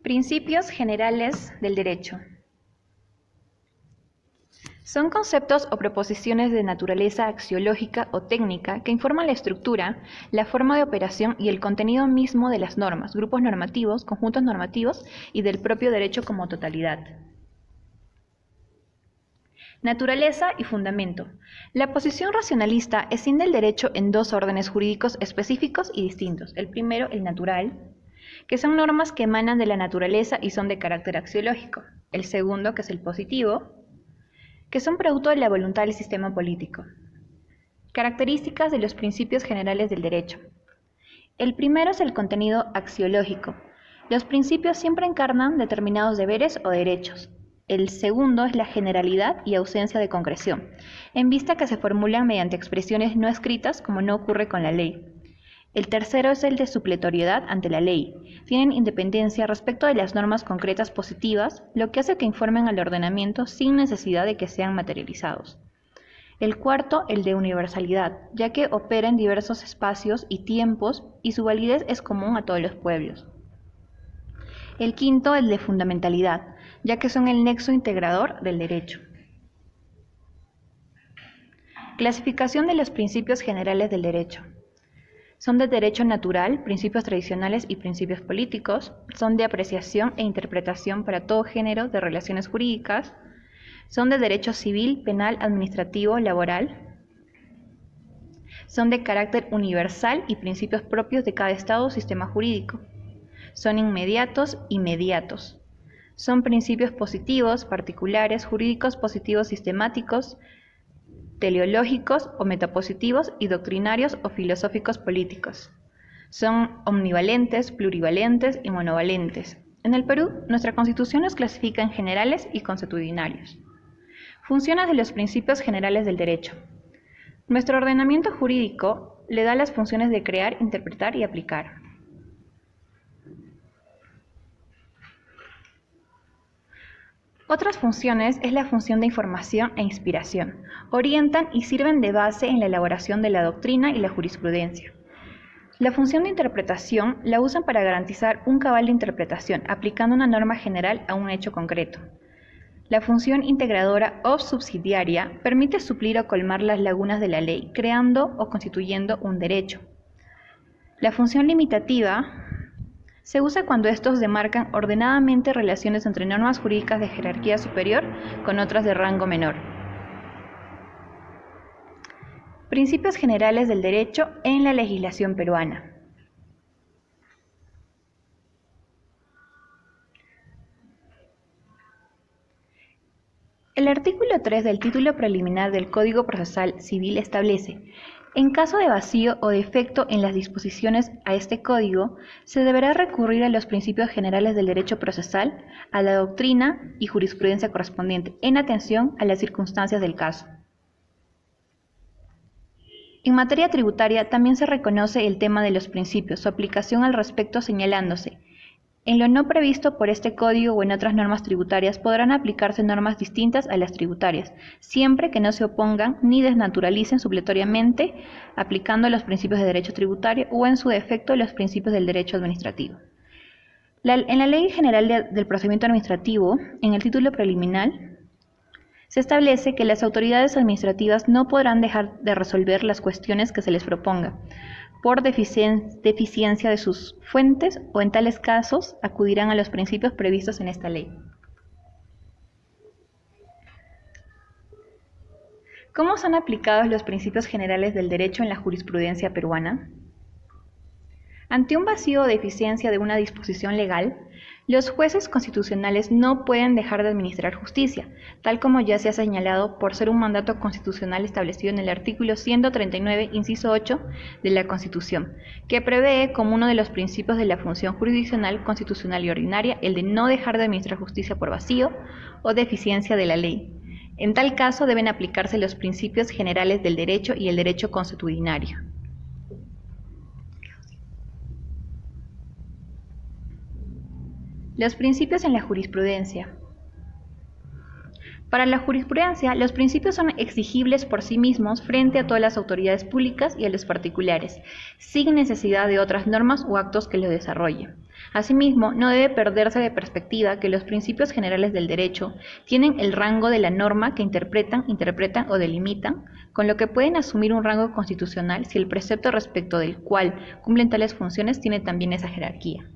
Principios generales del derecho. Son conceptos o proposiciones de naturaleza axiológica o técnica que informan la estructura, la forma de operación y el contenido mismo de las normas, grupos normativos, conjuntos normativos y del propio derecho como totalidad. Naturaleza y fundamento. La posición racionalista esciende el derecho en dos órdenes jurídicos específicos y distintos. El primero, el natural, que son normas que emanan de la naturaleza y son de carácter axiológico. El segundo, que es el positivo, que son producto de la voluntad del sistema político. Características de los principios generales del derecho. El primero es el contenido axiológico. Los principios siempre encarnan determinados deberes o derechos. El segundo es la generalidad y ausencia de concreción, en vista que se formulan mediante expresiones no escritas como no ocurre con la ley. El tercero es el de supletoriedad ante la ley. Tienen independencia respecto de las normas concretas positivas, lo que hace que informen al ordenamiento sin necesidad de que sean materializados. El cuarto, el de universalidad, ya que opera en diversos espacios y tiempos y su validez es común a todos los pueblos. El quinto, el de fundamentalidad, ya que son el nexo integrador del derecho. Clasificación de los principios generales del derecho. Son de derecho natural, principios tradicionales y principios políticos. Son de apreciación e interpretación para todo género de relaciones jurídicas. Son de derecho civil, penal, administrativo, laboral. Son de carácter universal y principios propios de cada estado o sistema jurídico. Son inmediatos y mediatos. Son principios positivos, particulares, jurídicos positivos sistemáticos, teleológicos o metapositivos y doctrinarios o filosóficos políticos. Son omnivalentes, plurivalentes y monovalentes. En el Perú, nuestra Constitución los clasifica en generales y consuetudinarios. Funciones de los principios generales del derecho. Nuestro ordenamiento jurídico le da las funciones de crear, interpretar y aplicar. Otras funciones es la función de información e inspiración. Orientan y sirven de base en la elaboración de la doctrina y la jurisprudencia. La función de interpretación la usan para garantizar un cabal de interpretación, aplicando una norma general a un hecho concreto. La función integradora o subsidiaria permite suplir o colmar las lagunas de la ley, creando o constituyendo un derecho. La función limitativa se usa cuando estos demarcan ordenadamente relaciones entre normas jurídicas de jerarquía superior con otras de rango menor. Principios generales del derecho en la legislación peruana. El artículo 3 del título preliminar del Código Procesal Civil establece: en caso de vacío o defecto en las disposiciones a este código, se deberá recurrir a los principios generales del derecho procesal, a la doctrina y jurisprudencia correspondiente, en atención a las circunstancias del caso. En materia tributaria también se reconoce el tema de los principios, su aplicación al respecto señalándose: en lo no previsto por este código o en otras normas tributarias podrán aplicarse normas distintas a las tributarias, siempre que no se opongan ni desnaturalicen supletoriamente, aplicando los principios de derecho tributario o en su defecto los principios del derecho administrativo. En la Ley General del Procedimiento Administrativo, en el título preliminar, se establece que las autoridades administrativas no podrán dejar de resolver las cuestiones que se les proponga, por deficiencia de sus fuentes o en tales casos acudirán a los principios previstos en esta ley. ¿Cómo son aplicados los principios generales del derecho en la jurisprudencia peruana? Ante un vacío o deficiencia de una disposición legal, los jueces constitucionales no pueden dejar de administrar justicia, tal como ya se ha señalado por ser un mandato constitucional establecido en el artículo 139, inciso 8 de la Constitución, que prevé como uno de los principios de la función jurisdiccional, constitucional y ordinaria el de no dejar de administrar justicia por vacío o deficiencia de la ley. En tal caso deben aplicarse los principios generales del derecho y el derecho consuetudinario. Los principios en la jurisprudencia. Para la jurisprudencia, los principios son exigibles por sí mismos frente a todas las autoridades públicas y a los particulares, sin necesidad de otras normas o actos que los desarrollen. Asimismo, no debe perderse de perspectiva que los principios generales del derecho tienen el rango de la norma que interpretan o delimitan, con lo que pueden asumir un rango constitucional si el precepto respecto del cual cumplen tales funciones tiene también esa jerarquía.